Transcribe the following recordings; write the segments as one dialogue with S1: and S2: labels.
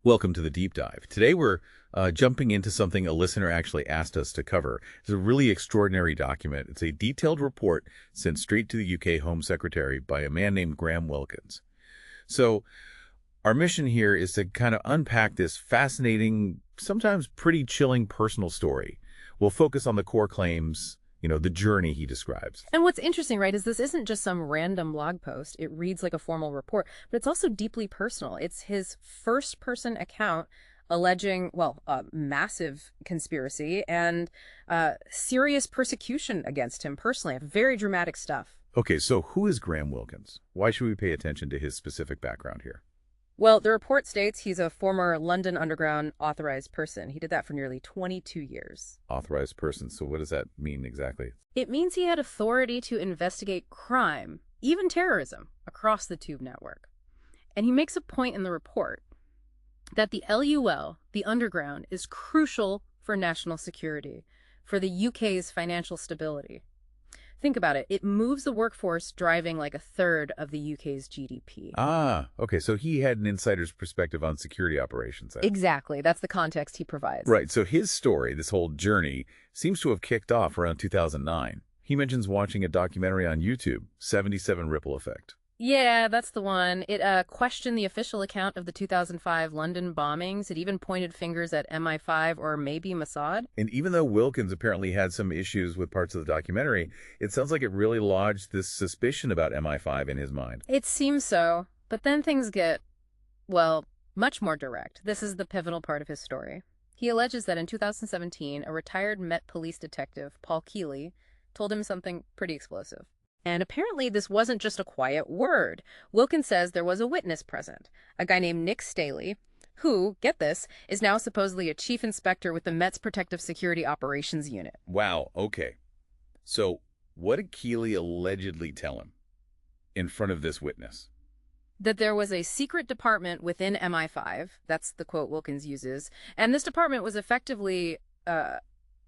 S1: Welcome to the deep dive. Today we're jumping into something a listener actually asked us to cover. It's a really extraordinary document. It's a detailed report sent straight to the UK Home Secretary by a man named Graham Wilkins. So our mission here is to kind of unpack this fascinating, sometimes pretty chilling personal story. We'll focus on the core claims, the journey he describes.
S2: And what's interesting, right, is this isn't just some random blog post. It reads like a formal report, but it's also deeply personal. It's his first-person account alleging, massive conspiracy and serious persecution against him personally. Very dramatic stuff.
S1: Okay, so who is Graham Wilkins? Why should we pay attention to his specific background here?
S2: Well, the report states he's a former London Underground authorized person. He did that for nearly 22 years.
S1: Authorized person. So what does that mean exactly?
S2: It means he had authority to investigate crime, even terrorism, across the Tube network. And he makes a point in the report that the LUL, the Underground, is crucial for national security, for the UK's financial stability. Think about it. It moves the workforce, driving like a third of the UK's GDP.
S1: Ah, okay. So he had an insider's perspective on security operations.
S2: Exactly. That's the context he provides.
S1: Right. So his story, this whole journey, seems to have kicked off around 2009. He mentions watching a documentary on YouTube, 77 Ripple Effect.
S2: Yeah, that's the one. It questioned the official account of the 2005 London bombings. It even pointed fingers at MI5 or maybe Mossad.
S1: And even though Wilkins apparently had some issues with parts of the documentary, it sounds like it really lodged this suspicion about MI5 in his mind.
S2: It seems so. But then things get, much more direct. This is the pivotal part of his story. He alleges that in 2017, a retired Met Police detective, Paul Keeley, told him something pretty explosive. And apparently this wasn't just a quiet word. Wilkins says there was a witness present, a guy named Nick Staley, who, get this, is now supposedly a chief inspector with the Met's Protective Security Operations Unit.
S1: Wow, okay. So what did Keeley allegedly tell him in front of this witness?
S2: That there was a secret department within MI5, that's the quote Wilkins uses, and this department was effectively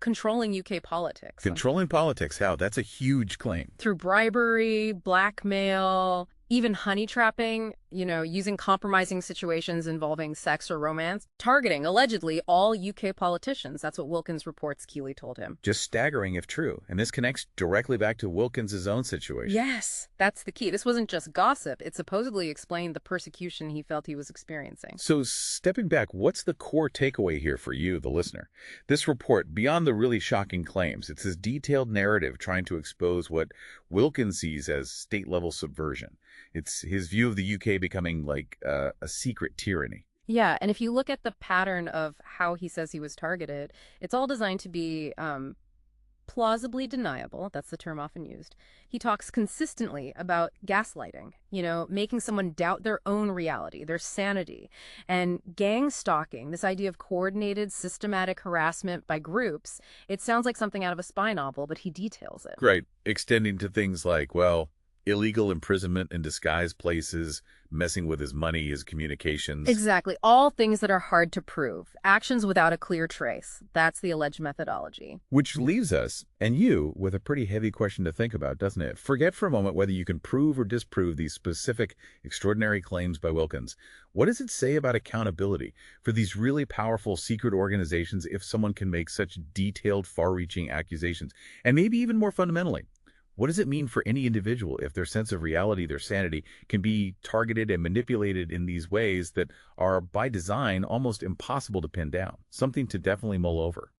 S2: controlling UK politics.
S1: Controlling politics, how? That's a huge claim.
S2: Through bribery, blackmail, even honey trapping, using compromising situations involving sex or romance, targeting, allegedly, all UK politicians. That's what Wilkins reports Keeley told him.
S1: Just staggering if true. And this connects directly back to Wilkins' own situation.
S2: Yes, that's the key. This wasn't just gossip. It supposedly explained the persecution he felt he was experiencing.
S1: So stepping back, what's the core takeaway here for you, the listener? This report, beyond the really shocking claims, it's this detailed narrative trying to expose what Wilkins sees as state-level subversion. It's his view of the UK becoming like a secret tyranny.
S2: Yeah, and if you look at the pattern of how he says he was targeted, it's all designed to be plausibly deniable. That's the term often used. He talks consistently about gaslighting, making someone doubt their own reality, their sanity, and gang stalking, this idea of coordinated, systematic harassment by groups. It sounds like something out of a spy novel, but he details it.
S1: Right, extending to things like, illegal imprisonment in disguised places, messing with his money, his communications.
S2: Exactly. All things that are hard to prove. Actions without a clear trace. That's the alleged methodology.
S1: Which leaves us, and you, with a pretty heavy question to think about, doesn't it? Forget for a moment whether you can prove or disprove these specific, extraordinary claims by Wilkins. What does it say about accountability for these really powerful secret organizations if someone can make such detailed, far-reaching accusations? And maybe even more fundamentally, what does it mean for any individual if their sense of reality, their sanity, can be targeted and manipulated in these ways that are, by design, almost impossible to pin down? Something to definitely mull over.